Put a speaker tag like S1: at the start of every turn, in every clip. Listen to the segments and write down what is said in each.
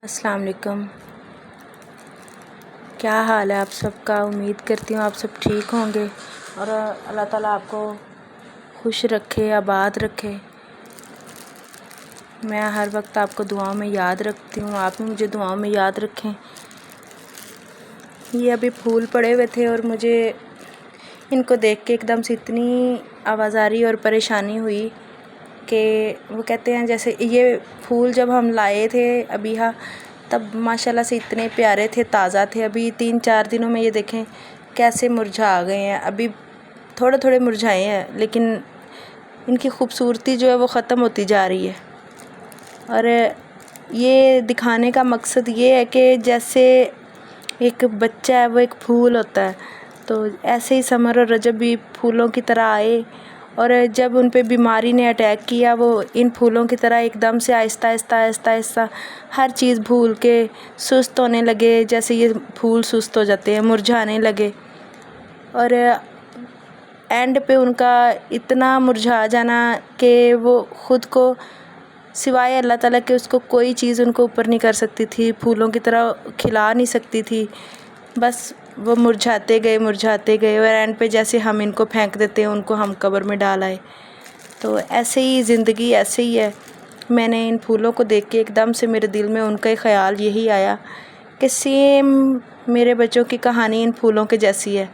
S1: السلام علیکم، کیا حال ہے آپ سب کا؟ امید کرتی ہوں آپ سب ٹھیک ہوں گے اور اللہ تعالیٰ آپ کو خوش رکھے، آباد رکھے۔ میں ہر وقت آپ کو دعاؤں میں یاد رکھتی ہوں، آپ بھی مجھے دعاؤں میں یاد رکھیں۔ یہ ابھی پھول پڑے ہوئے تھے اور مجھے ان کو دیکھ کے ایک دم سے اتنی آوازاری اور پریشانی ہوئی کہ وہ کہتے ہیں جیسے یہ پھول جب ہم لائے تھے ابھی تب ماشاءاللہ سے اتنے پیارے تھے، تازہ تھے۔ ابھی 3-4 دنوں میں یہ دیکھیں کیسے مرجھا گئے ہیں۔ ابھی تھوڑے تھوڑے مرجھائے ہیں لیکن ان کی خوبصورتی جو ہے وہ ختم ہوتی جا رہی ہے۔ اور یہ دکھانے کا مقصد یہ ہے کہ جیسے ایک بچہ ہے وہ ایک پھول ہوتا ہے، تو ایسے ہی سمر اور رجب بھی پھولوں کی طرح آئے، اور جب ان پہ بیماری نے اٹیک کیا وہ ان پھولوں کی طرح ایک دم سے آہستہ آہستہ آہستہ آہستہ ہر چیز بھول کے سست ہونے لگے، جیسے یہ پھول سست ہو جاتے ہیں، مرجھانے لگے۔ اور اینڈ پہ ان کا اتنا مرجھا جانا کہ وہ خود کو سوائے اللہ تعالیٰ کے اس کو کوئی چیز ان کو اوپر نہیں کر سکتی تھی، پھولوں کی طرح کھلا نہیں سکتی تھی، بس وہ مرجھاتے گئے اور اینڈ پہ جیسے ہم ان کو پھینک دیتے ہیں، ان کو ہم قبر میں ڈال آئے۔ تو ایسے ہی زندگی ایسے ہی ہے۔ میں نے ان پھولوں کو دیکھ کے ایک دم سے میرے دل میں ان کا ہی خیال یہی آیا کہ سیم میرے بچوں کی کہانی ان پھولوں کے جیسی ہے۔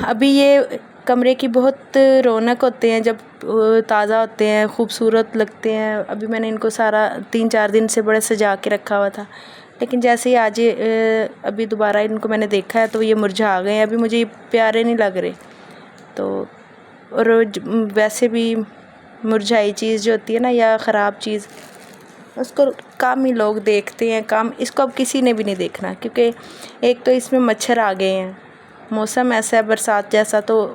S1: ابھی یہ کمرے کی بہت رونق ہوتے ہیں جب تازہ ہوتے ہیں، خوبصورت لگتے ہیں۔ ابھی میں نے ان کو سارا 3-4 دن سے بڑے سجا کے رکھا ہوا تھا، لیکن جیسے ہی آج ابھی دوبارہ ان کو میں نے دیکھا ہے تو یہ مرجھا گئے ہیں۔ ابھی مجھے یہ پیارے نہیں لگ رہے۔ تو اور ویسے بھی مرجھائی چیز جو ہوتی ہے نا یا خراب چیز، اس کو کم ہی لوگ دیکھتے ہیں، اس کو اب کسی نے بھی نہیں دیکھنا، کیونکہ ایک تو اس میں مچھر آ گئے ہیں، موسم ایسا ہے برسات جیسا، تو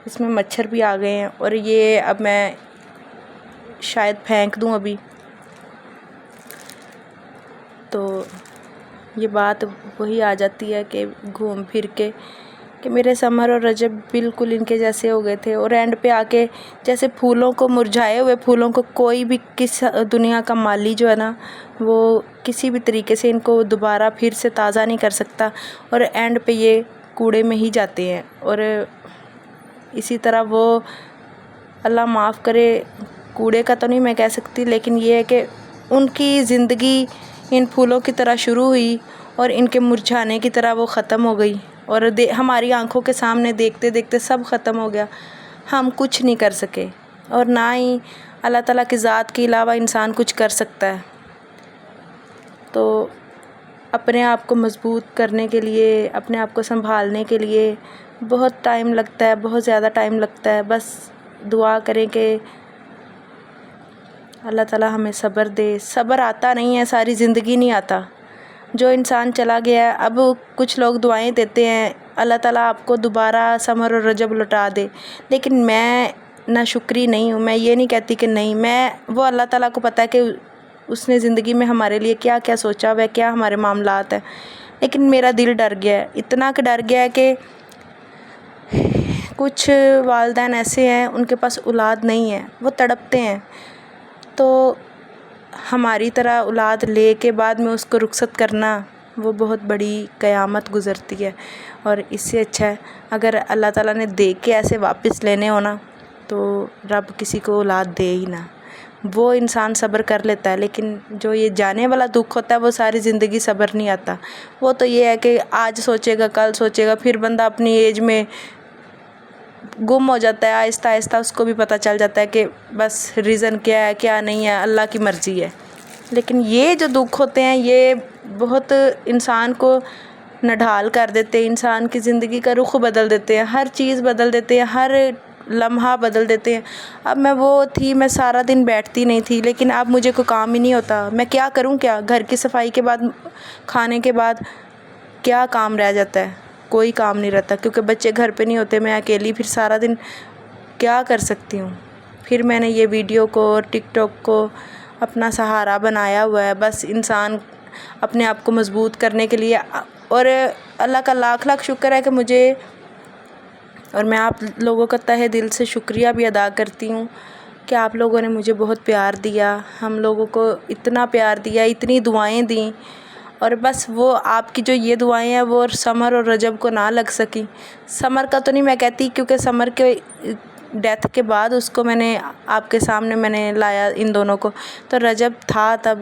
S1: اس میں مچھر بھی آ گئے ہیں۔ اور یہ اب میں شاید پھینک دوں ابھی، تو یہ بات وہی آ جاتی ہے کہ گھوم پھر کے کہ میرے سمر اور رجب بالکل ان کے جیسے ہو گئے تھے، اور اینڈ پہ آ کے جیسے پھولوں کو، مرجھائے ہوئے پھولوں کو کوئی بھی دنیا کا مالی جو ہے نا وہ کسی بھی طریقے سے ان کو دوبارہ پھر سے تازہ نہیں کر سکتا، اور اینڈ پہ یہ کوڑے میں ہی جاتے ہیں۔ اور اسی طرح وہ اللہ معاف کرے، کوڑے کا تو نہیں میں کہہ سکتی، لیکن یہ ہے کہ ان کی زندگی ان پھولوں کی طرح شروع ہوئی اور ان کے مرجھانے کی طرح وہ ختم ہو گئی، اور ہماری آنکھوں کے سامنے دیکھتے دیکھتے سب ختم ہو گیا۔ ہم کچھ نہیں کر سکے، اور نہ ہی اللہ تعالیٰ کی ذات کے علاوہ انسان کچھ کر سکتا ہے۔ تو اپنے آپ کو مضبوط کرنے کے لیے، اپنے آپ کو سنبھالنے کے لیے بہت ٹائم لگتا ہے، بہت زیادہ ٹائم لگتا ہے۔ بس دعا کریں کہ اللہ تعالیٰ ہمیں صبر دے۔ صبر آتا نہیں ہے، ساری زندگی نہیں آتا۔ جو انسان چلا گیا ہے، اب کچھ لوگ دعائیں دیتے ہیں اللہ تعالیٰ آپ کو دوبارہ سمر اور رجب لوٹا دے، لیکن میں نہ شکری نہیں ہوں۔ میں یہ نہیں کہتی کہ نہیں، وہ اللہ تعالیٰ کو پتہ ہے کہ اس نے زندگی میں ہمارے لیے کیا کیا سوچا ہوا ہے، کیا ہمارے معاملات ہیں، لیکن میرا دل ڈر گیا ہے، اتنا کہ ڈر گیا ہے کہ کچھ والدین ایسے ہیں ان کے پاس اولاد نہیں ہے، وہ تڑپتے ہیں، تو ہماری طرح اولاد لے کے بعد میں اس کو رخصت کرنا وہ بہت بڑی قیامت گزرتی ہے۔ اور اس سے اچھا ہے اگر اللہ تعالیٰ نے دے کے ایسے واپس لینے ہونا تو رب کسی کو اولاد دے ہی نہ، وہ انسان صبر کر لیتا ہے، لیکن جو یہ جانے والا دکھ ہوتا ہے وہ ساری زندگی صبر نہیں آتا۔ وہ تو یہ ہے کہ آج سوچے گا، کل سوچے گا، پھر بندہ اپنی ایج میں گم ہو جاتا ہے، آہستہ آہستہ اس کو بھی پتہ چل جاتا ہے کہ بس ریزن کیا ہے کیا نہیں ہے، اللہ کی مرضی ہے۔ لیکن یہ جو دکھ ہوتے ہیں یہ بہت انسان کو نڈھال کر دیتے ہیں، انسان کی زندگی کا رخ بدل دیتے ہیں، ہر چیز بدل دیتے ہیں، ہر لمحہ بدل دیتے ہیں۔ اب میں وہ تھی، میں سارا دن بیٹھتی نہیں تھی، لیکن اب مجھے کوئی کام ہی نہیں ہوتا، میں کیا کروں؟ کیا گھر کی صفائی کے بعد، کھانے کے بعد کیا کام رہ جاتا ہے؟ کوئی کام نہیں رہتا، کیونکہ بچے گھر پہ نہیں ہوتے، میں اکیلی پھر سارا دن کیا کر سکتی ہوں؟ پھر میں نے یہ ویڈیو کو اور ٹک ٹاک کو اپنا سہارا بنایا ہوا ہے، بس انسان اپنے آپ کو مضبوط کرنے کے لیے۔ اور اللہ کا لاکھ لاکھ شکر ہے کہ اور میں آپ لوگوں کا تہہ دل سے شکریہ بھی ادا کرتی ہوں کہ آپ لوگوں نے مجھے بہت پیار دیا، ہم لوگوں کو اتنا پیار دیا، اتنی دعائیں دیں، اور بس وہ آپ کی جو یہ دعائیں ہیں وہ سمر اور رجب کو نہ لگ سکیں۔ سمر کا تو نہیں میں کہتی، کیونکہ سمر کے ڈیتھ کے بعد اس کو میں نے آپ کے سامنے میں نے لایا ان دونوں کو، تو رجب تھا تب،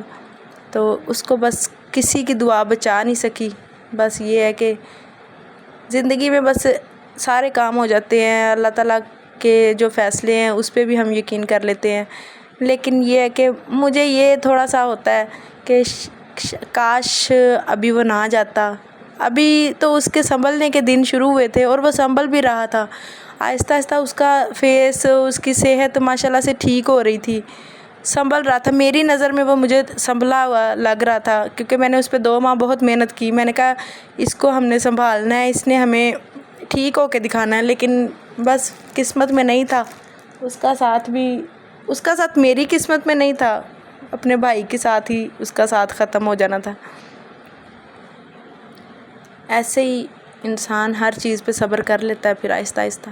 S1: تو اس کو بس کسی کی دعا بچا نہیں سکی۔ بس یہ ہے کہ زندگی میں بس سارے کام ہو جاتے ہیں، اللہ تعالیٰ کے جو فیصلے ہیں اس پہ بھی ہم یقین کر لیتے ہیں، لیکن یہ ہے کہ مجھے یہ تھوڑا سا ہوتا ہے کہ کاش ابھی وہ نہ جاتا۔ ابھی تو اس کے سنبھلنے کے دن شروع ہوئے تھے اور وہ سنبھل بھی رہا تھا، آہستہ آہستہ اس کا فیس، اس کی صحت ماشاءاللہ سے ٹھیک ہو رہی تھی، سنبھل رہا تھا۔ میری نظر میں وہ مجھے سنبھلا ہوا لگ رہا تھا، کیونکہ میں نے اس پہ 2 ماہ بہت محنت کی۔ میں نے کہا اس کو ہم نے سنبھالنا ہے، اس نے ہمیں ٹھیک ہو کے دکھانا ہے، لیکن بس قسمت میں نہیں تھا اس کا ساتھ بھی، اس کا ساتھ میری قسمت میں نہیں تھا، اپنے بھائی کے ساتھ ہی اس کا ساتھ ختم ہو جانا تھا۔ ایسے ہی انسان ہر چیز پہ صبر کر لیتا ہے پھر آہستہ آہستہ۔